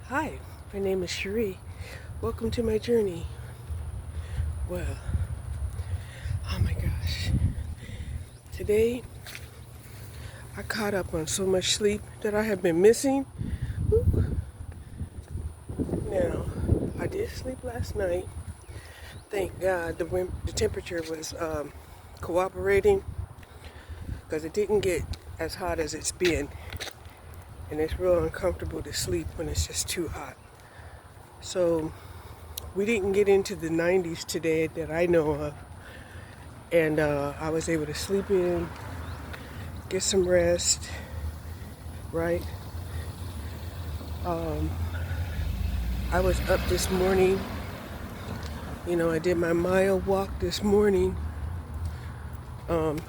Hi, my name is Cherie. Welcome to my journey. Well, oh my gosh. Today, I caught up on so much sleep that I have been missing. Woo. Now, I did sleep last night. Thank God the temperature was cooperating because it didn't get as hot as it's been. And it's real uncomfortable to sleep when it's just too hot. So, we didn't get into the 90s today that I know of. And I was able to sleep in, get some rest, right? I was up this morning. I did my mile walk this morning. Um,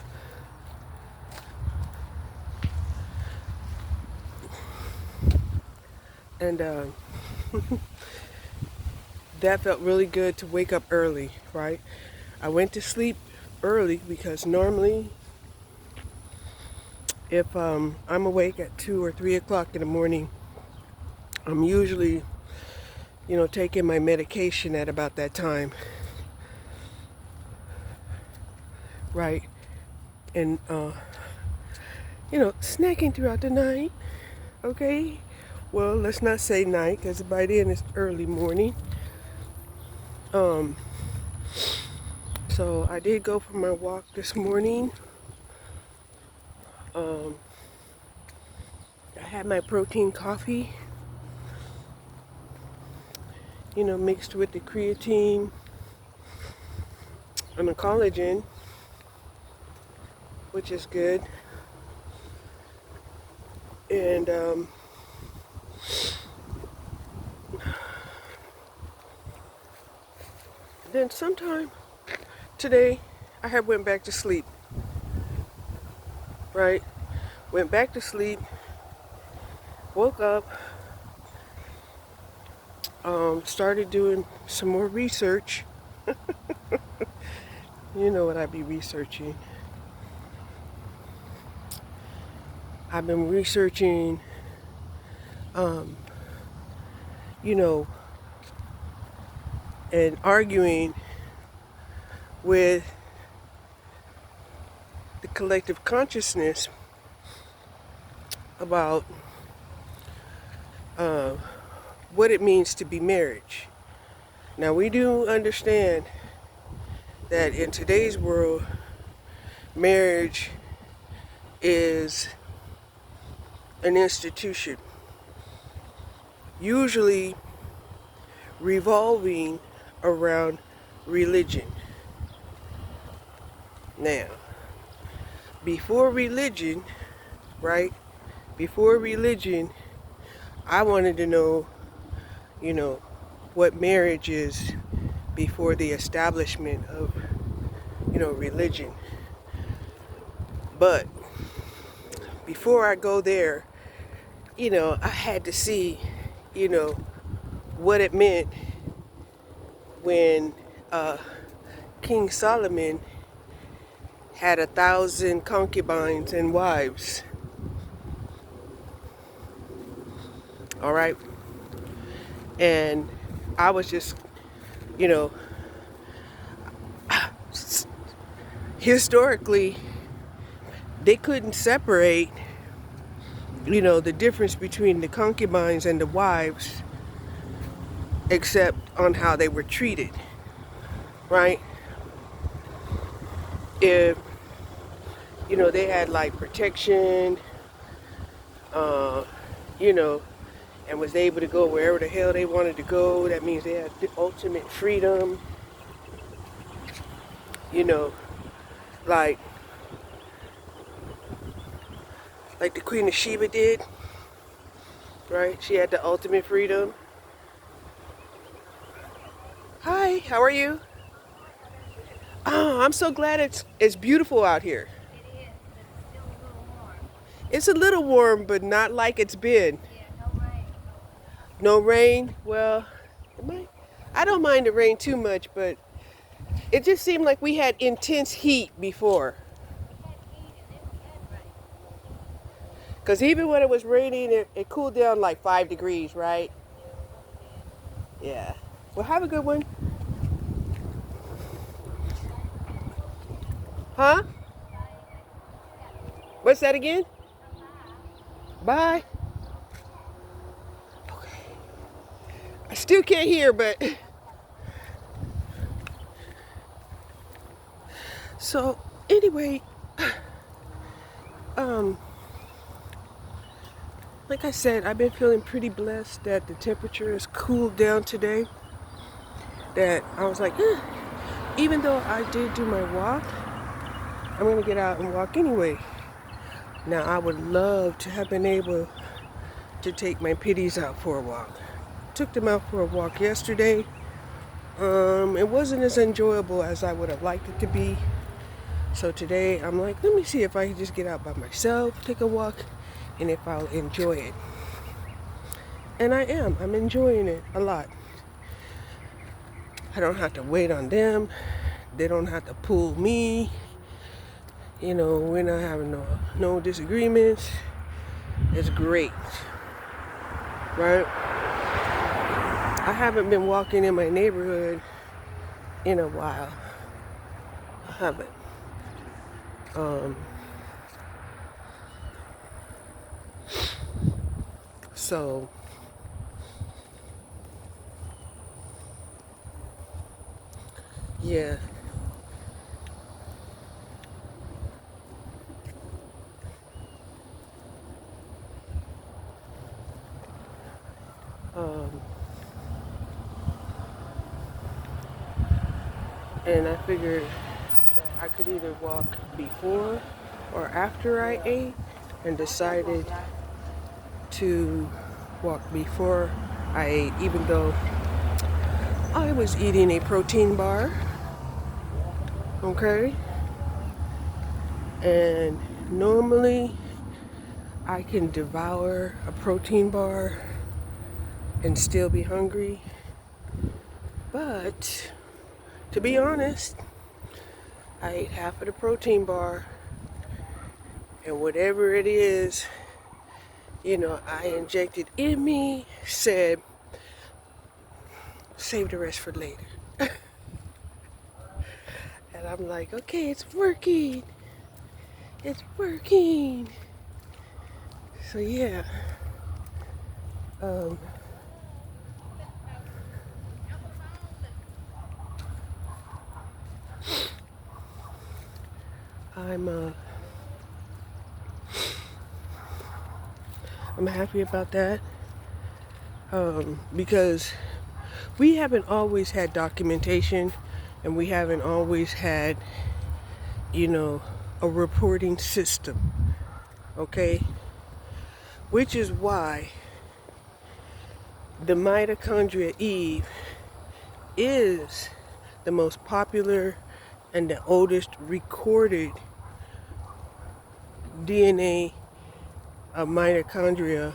and that felt really good to wake up early, right? I went to sleep early because normally if I'm awake at 2 or 3 o'clock in the morning, I'm usually, taking my medication at about that time, right? And, snacking throughout the night, okay? Well, let's not say night because by then it's early morning. Um, so I did go for my walk this morning. Um, I had my protein coffee, mixed with the creatine and the collagen, which is good. And then sometime today, I had went back to sleep, right? Went back to sleep, woke up, started doing some more research. You know what I be researching. I've been researching, um, you know, and arguing with the collective consciousness about uh, what it means to be marriage. Now, we do understand that in today's world, marriage is an institution, usually revolving around religion. Now, before religion, right? Before religion, I wanted to know, what marriage is before the establishment of, religion. But before I go there, I had to see, you know, what it meant when King Solomon had 1,000 concubines and wives. All right. And I was just, you know, historically, they couldn't separate, the difference between the concubines and the wives except on how they were treated, right? If, they had like protection, uh, you know, and was able to go wherever the hell they wanted to go, that means they had the ultimate freedom, you know, like the Queen of Sheba did, right? She had the ultimate freedom. Hi, how are you? Oh, I'm so glad it's beautiful out here. It is, but it's still a little warm. It's a little warm, but not like it's been. Yeah, no rain. No rain. Well, it might, I don't mind the rain too much, but it just seemed like we had intense heat before. We had heat and then we had rain. Because even when it was raining, it cooled down like 5 degrees, right? Yeah. Yeah. Well, have a good one. Huh? What's that again? Bye. Okay. I still can't hear, but so anyway, um, like I said, I've been feeling pretty blessed that the temperature has cooled down today. That I was like, even though I did do my walk, I'm gonna get out and walk anyway. Now I would love to have been able to take my pitties out for a walk. Took them out for a walk yesterday. It wasn't as enjoyable as I would have liked it to be. So today I'm like, let me see if I can just get out by myself, take a walk, and if I'll enjoy it. And I am. I'm enjoying it a lot. I don't have to wait on them. They don't have to pull me. You know, we're not having no disagreements. It's great. Right? I haven't been walking in my neighborhood in a while. I haven't. So yeah. Um, and I figured I could either walk before or after I ate, and decided to walk before I ate, even though I was eating a protein bar. Okay? And normally I can devour a protein bar and still be hungry. But to be honest, I ate half of the protein bar, and whatever it is, you know, I injected in me said, save the rest for later. And I'm like, okay, it's working. It's working. So yeah. I'm happy about that. Because we haven't always had documentation, and we haven't always had, you know, a reporting system. Okay? Which is why the mitochondria Eve is the most popular and the oldest recorded DNA of mitochondria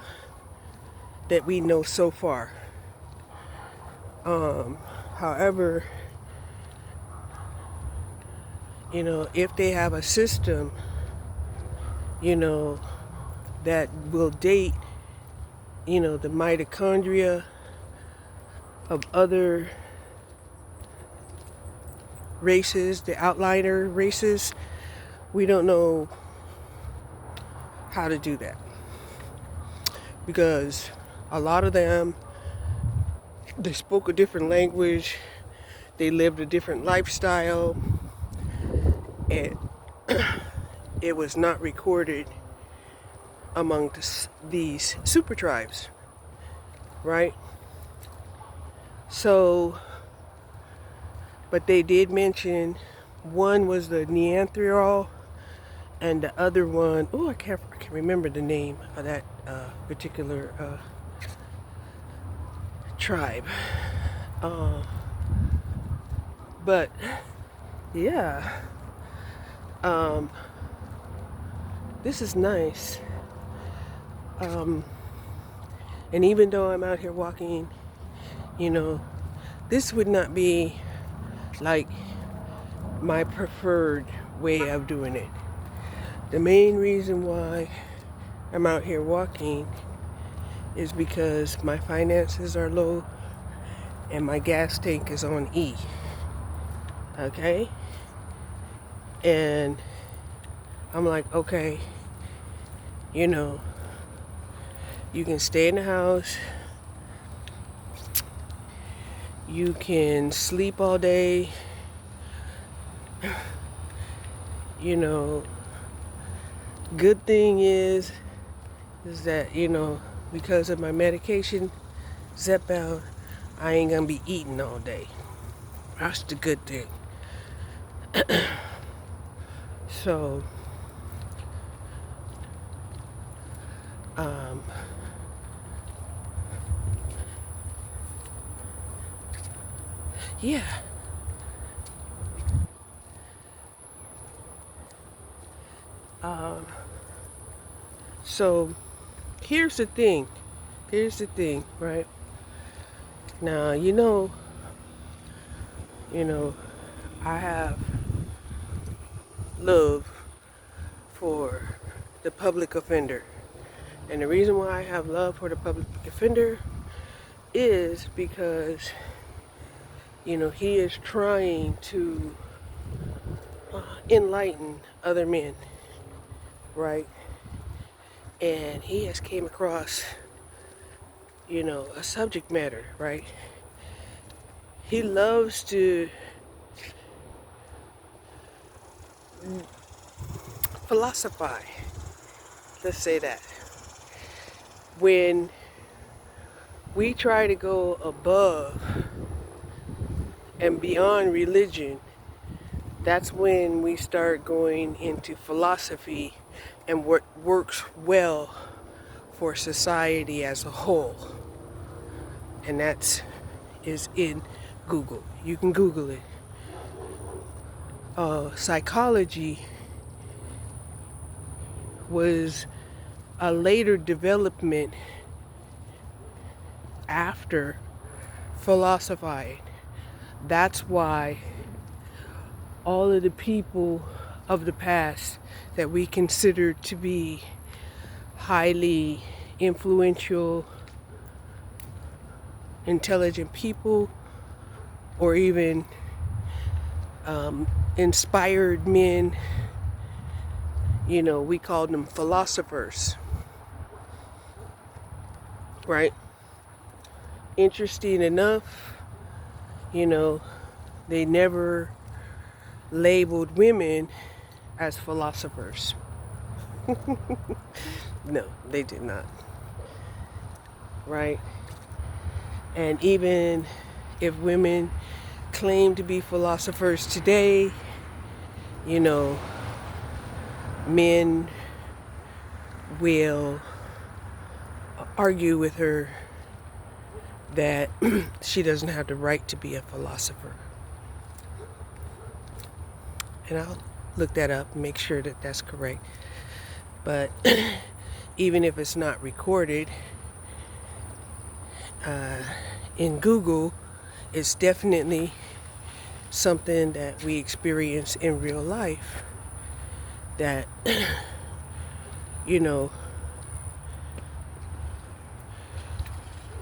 that we know so far. However, you know, if they have a system, you know, that will date, you know, the mitochondria of other races, the outlier races, we don't know how to do that. Because a lot of them, they spoke a different language, they lived a different lifestyle, and it was not recorded among these super tribes, right? So, but they did mention one was the Neanderthal, and the other one, I can't remember the name of that particular tribe. But yeah, this is nice. And even though I'm out here walking, you know, this would not be like my preferred way of doing it. The main reason why I'm out here walking is because my finances are low, and my gas tank is on E. Okay? And I'm like, okay, you know, you can stay in the house, you can sleep all day, you know, good thing is that, you know, because of my medication, Zepbound, I ain't gonna be eating all day. That's the good thing. So, um, yeah. Um, so, here's the thing. Here's the thing, right? Now, I have love for the public offender. And the reason why I have love for the public offender is because, he is trying to enlighten other men, right? And he has came across, a subject matter, right? He loves to philosophize, let's say that. When we try to go above and beyond religion, that's when we start going into philosophy and what works well for society as a whole. And that is in Google. You can Google it. Psychology was a later development after philosophizing. That's why all of the people of the past that we consider to be highly influential, intelligent people, or even inspired men, we called them philosophers, right? Interesting enough, they never labeled women as philosophers. No, they did not. Right? And even if women claim to be philosophers today, men will argue with her that she doesn't have the right to be a philosopher. And I'll look that up and make sure that that's correct. But even if it's not recorded in Google, it's definitely something that we experience in real life. That,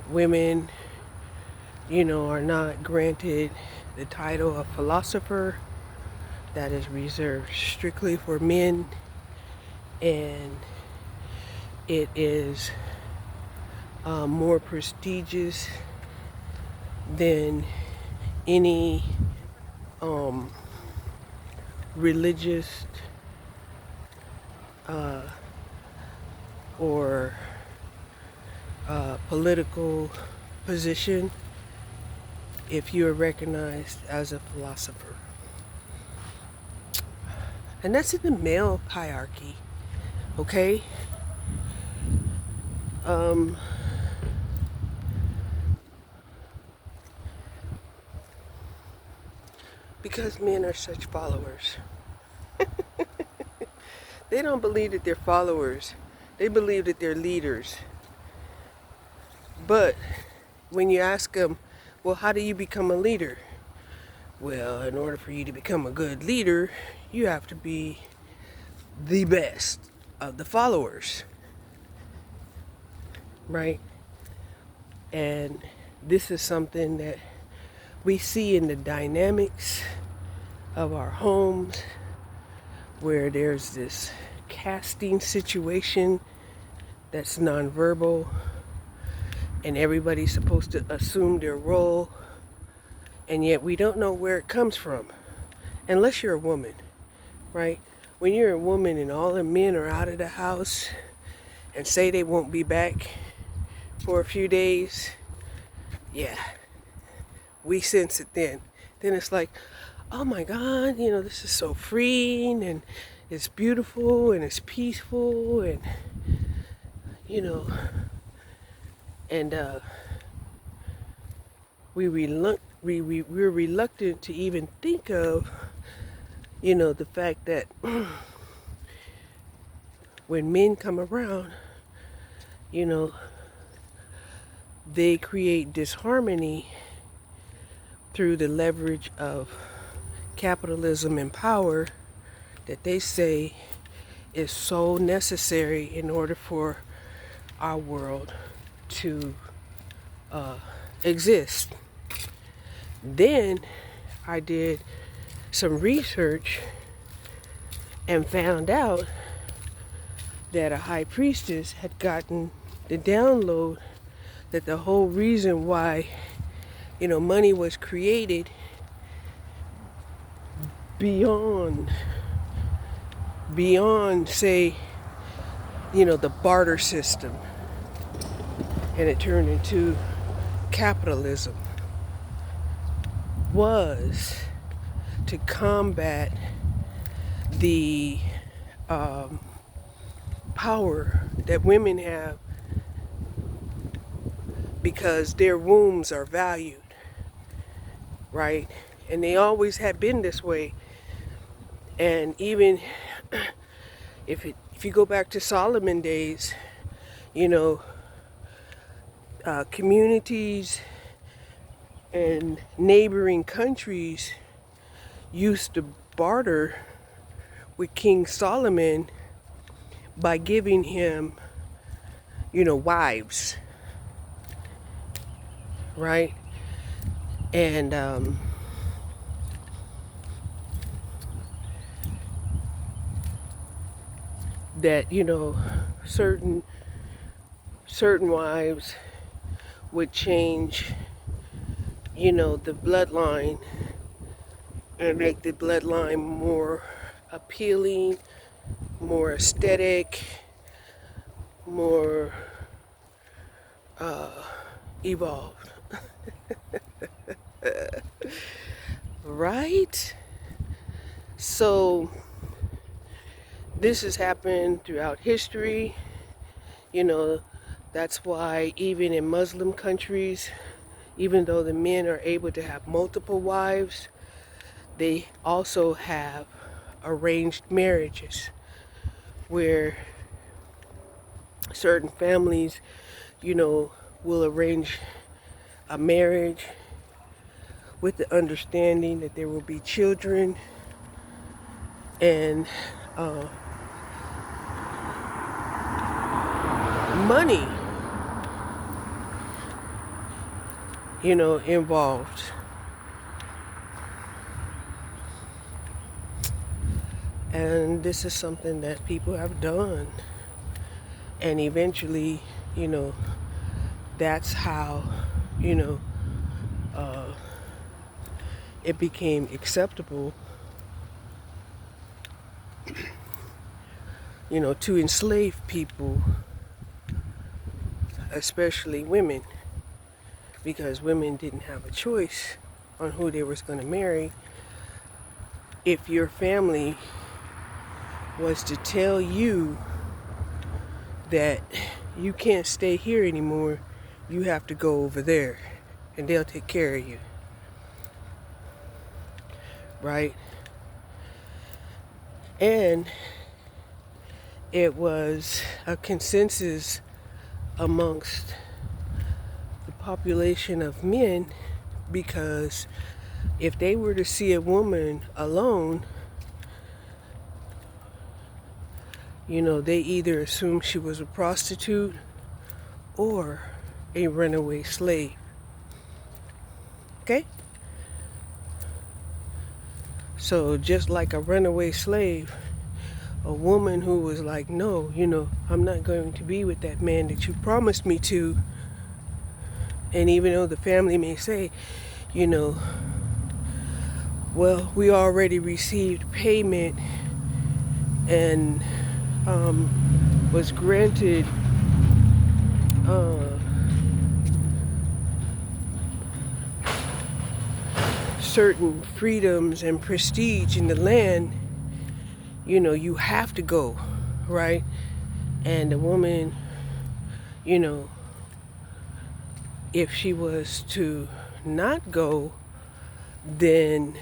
women, are not granted the title of philosopher. That is reserved strictly for men, and it is more prestigious than any religious or political position if you are recognized as a philosopher. And that's in the male hierarchy, okay? Because men are such followers. They don't believe that they're followers. They believe that they're leaders. But when you ask them, well, how do you become a leader? Well, in order for you to become a good leader, you have to be the best of the followers. Right? And this is something that we see in the dynamics of our homes where there's this casting situation that's nonverbal and everybody's supposed to assume their role, and yet we don't know where it comes from unless you're a woman, right? When you're a woman and all the men are out of the house and say they won't be back for a few days, yeah, we sense it then. Then it's like, oh my God, this is so freeing and it's beautiful and it's peaceful and, and we're reluctant to even think of, the fact that when men come around, they create disharmony through the leverage of capitalism and power that they say is so necessary in order for our world to exist. Then I did some research and found out that a high priestess had gotten the download that the whole reason why money was created beyond say the barter system, and it turned into capitalism, was to combat the power that women have because their wombs are valued, right? And they always have been this way. And even if you go back to Solomon days, communities and neighboring countries used to barter with King Solomon by giving him, wives, right? And that certain wives would change the bloodline and make the bloodline more appealing, more aesthetic, more evolved. Right? So this has happened throughout history. That's why even in Muslim countries, even though the men are able to have multiple wives, they also have arranged marriages where certain families, will arrange a marriage with the understanding that there will be children and money, involved. And this is something that people have done. And eventually, that's how, it became acceptable, to enslave people, especially women, because women didn't have a choice on who they was going to marry. If your family was to tell you that you can't stay here anymore, you have to go over there and they'll take care of you, right? And it was a consensus amongst the population of men, because if they were to see a woman alone, they either assumed she was a prostitute or a runaway slave. Okay? So just like a runaway slave, a woman who was like, no, I'm not going to be with that man that you promised me to. And even though the family may say, you know, well, we already received payment and was granted certain freedoms and prestige in the land, you have to go, right? And the woman, if she was to not go, then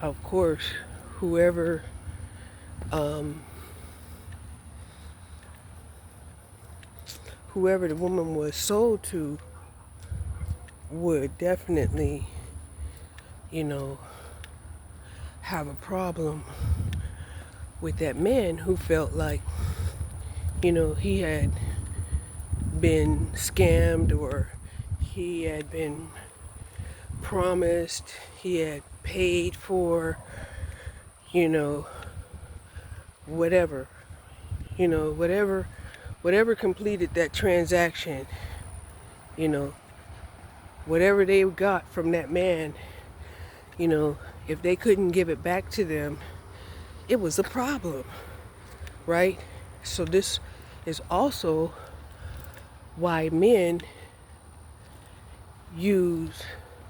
of course whoever whoever the woman was sold to would definitely, have a problem with that man who felt like, he had been scammed, or he had been promised, he had paid for, whatever, whatever completed that transaction, whatever they got from that man, if they couldn't give it back to them, it was a problem, right? So this is also why men use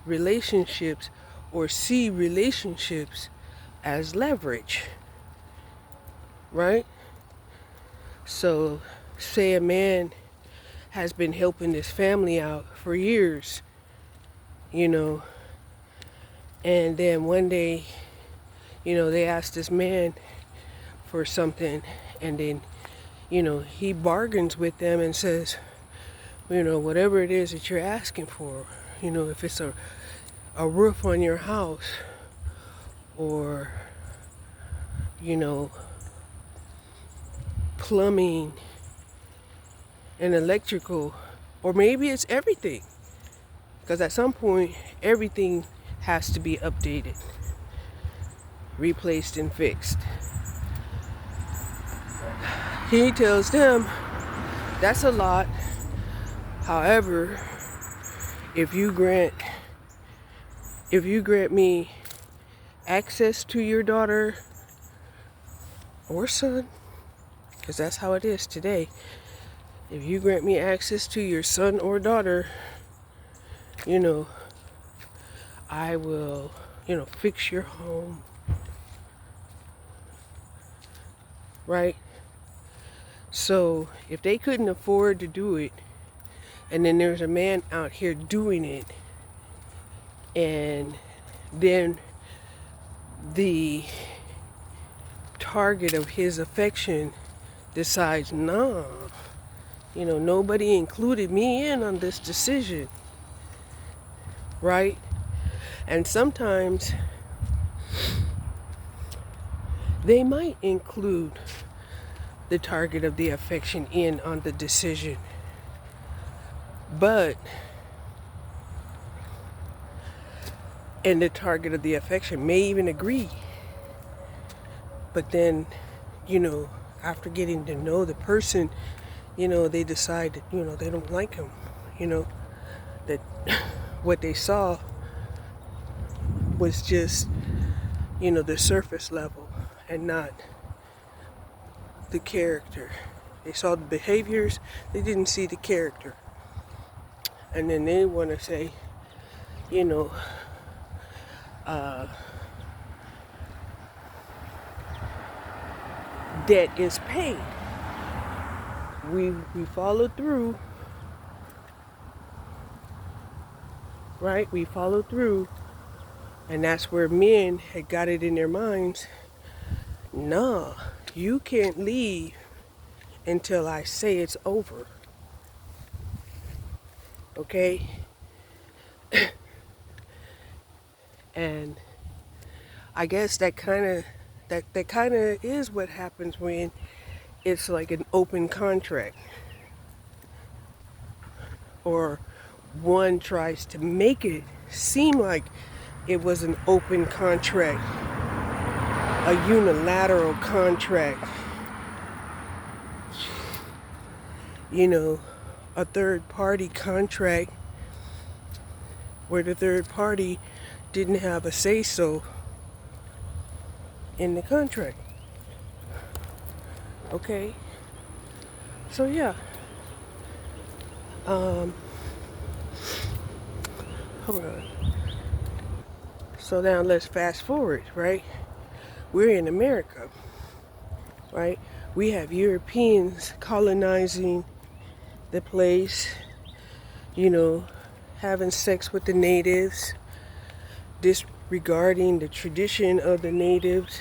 relationships or see relationships as leverage, right? So say a man has been helping this family out for years, and then one day, they ask this man for something, and then, he bargains with them and says, whatever it is that you're asking for, if it's a roof on your house, or, plumbing and electrical, or maybe it's everything. Because at some point, everything has to be updated, replaced, and fixed. He tells them, that's a lot. However, if you grant me access to your daughter or son, because that's how it is today, if you grant me access to your son or daughter, I will, fix your home, right? So if they couldn't afford to do it, and then there's a man out here doing it, and then the target of his affection decides, nah, nobody included me in on this decision, right? And sometimes they might include the target of the affection in on the decision, and the target of the affection may even agree. But then, after getting to know the person, they decide that, they don't like him, that what they saw was just, the surface level and not the character. They saw the behaviors, they didn't see the character. And then they want to say, debt is paid. We followed through, right? We followed through, and that's where men had got it in their minds. Nah, you can't leave until I say it's over. Okay? And I guess that kind of is what happens when it's like an open contract, or one tries to make it seem like it was an open contract, a unilateral contract, a third party contract where the third party didn't have a say so in the contract. Okay? So yeah. Hold on. So now let's fast forward, right? We're in America, right? We have Europeans colonizing the place, having sex with the natives, disregarding the tradition of the natives,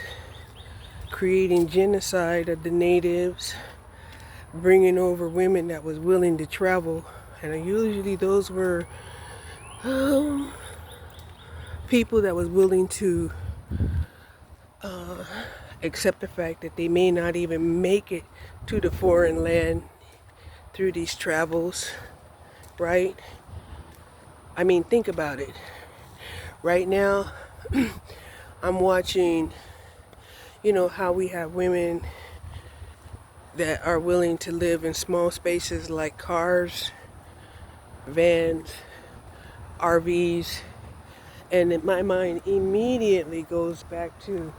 creating genocide of the natives, bringing over women that was willing to travel. And usually those were people that was willing to accept the fact that they may not even make it to the foreign land through these travels, right? I mean, think about it. Right now, I'm watching, how we have women that are willing to live in small spaces like cars, vans, RVs, and in my mind immediately goes back to,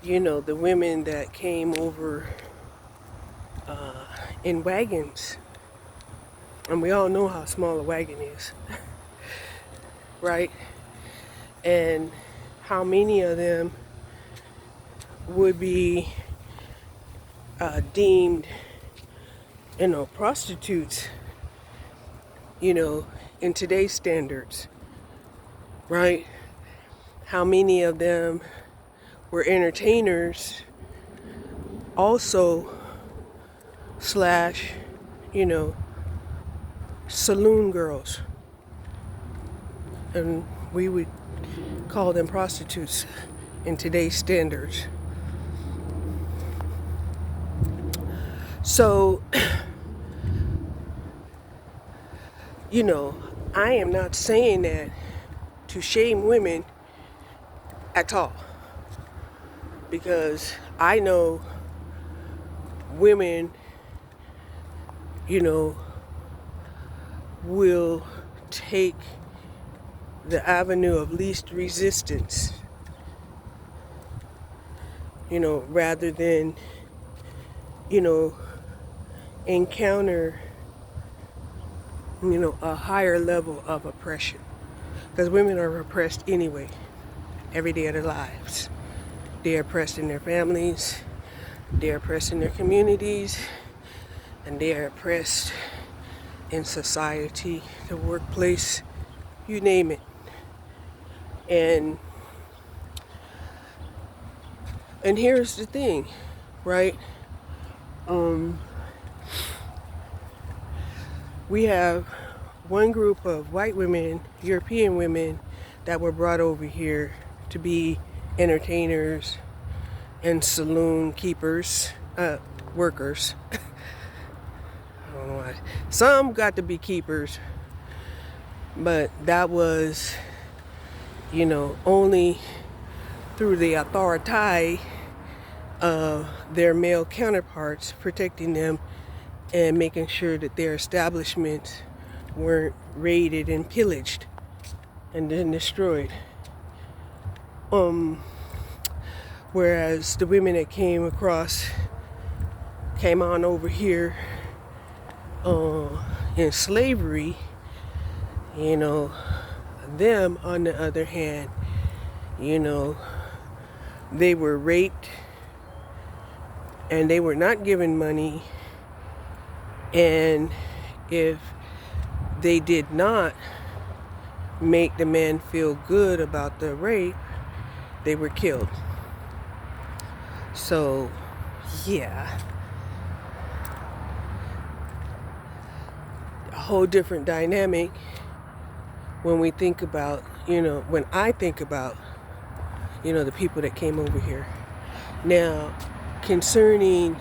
the women that came over in wagons. And we all know how small a wagon is, right? And how many of them would be deemed, prostitutes, in today's standards, right? How many of them were entertainers also slash, saloon girls. And we would call them prostitutes in today's standards. So, I am not saying that to shame women at all. Because I know women, will take the avenue of least resistance, rather than, encounter, a higher level of oppression. Because women are oppressed anyway, every day of their lives. They're oppressed in their families, they're oppressed in their communities, and they are oppressed in society, the workplace, you name it. And here's the thing, right? We have one group of white women, European women, that were brought over here to be entertainers and saloon keepers, workers. I don't know why. Some got to be keepers, but that was, only through the authority of their male counterparts protecting them and making sure that their establishments weren't raided and pillaged and then destroyed. Whereas the women that came on over here in slavery, them on the other hand, they were raped and they were not given money, and if they did not make the men feel good about the rape, they were killed. So, yeah. A whole different dynamic when we think about, when I think about, the people that came over here. Now, concerning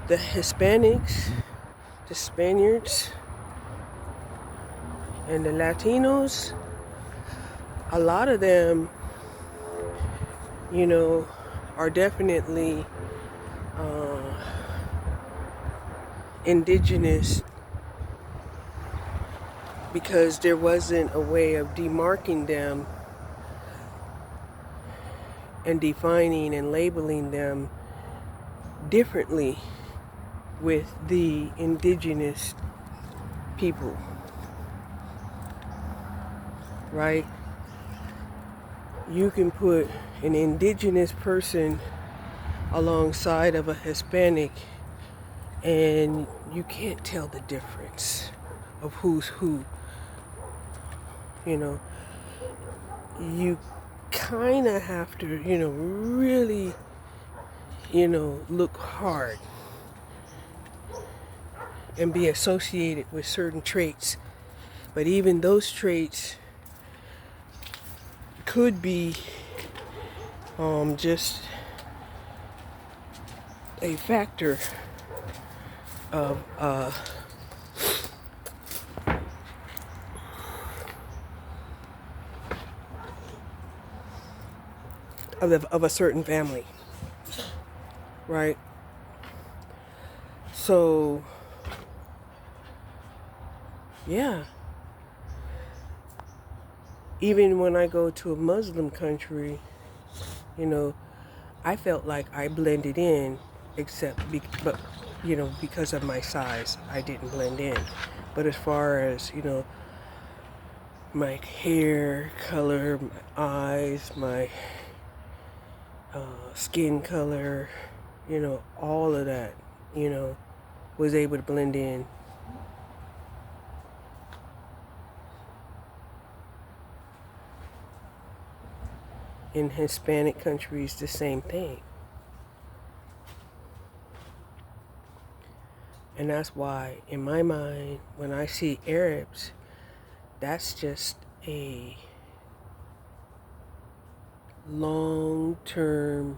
the Hispanics, the Spaniards, and the Latinos, a lot of them, you know, are definitely indigenous because there wasn't a way of demarking them and defining and labeling them differently with the indigenous people, right? You can put an indigenous person alongside of a Hispanic and you can't tell the difference of who's who. You know, you kind of have to, really, look hard and be associated with certain traits. But even those traits could be just a factor of of a certain family, right? So, yeah. Even when I go to a Muslim country, you know, I felt like I blended in, but because of my size, I didn't blend in. But as far as my hair color, my eyes, my skin color, all of that, was able to blend in. In Hispanic countries, the same thing. And that's why, in my mind, when I see Arabs, that's just a long-term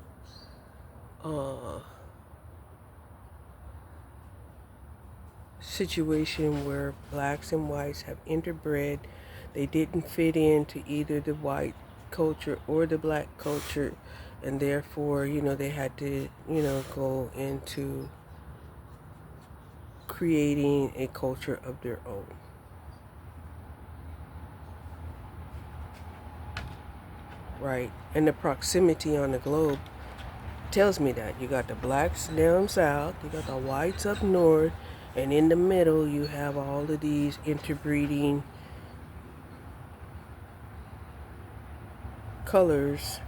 situation where blacks and whites have interbred. They didn't fit into either the white culture or the black culture, and therefore, they had to, go into creating a culture of their own. Right? And the proximity on the globe tells me that. You got the blacks down south, you got the whites up north, and in the middle you have all of these interbreeding colors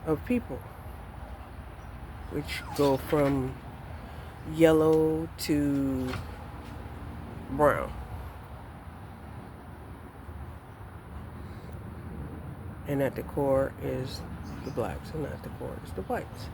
of people, which go from yellow to brown. And at the core is the blacks, and at the core is the whites.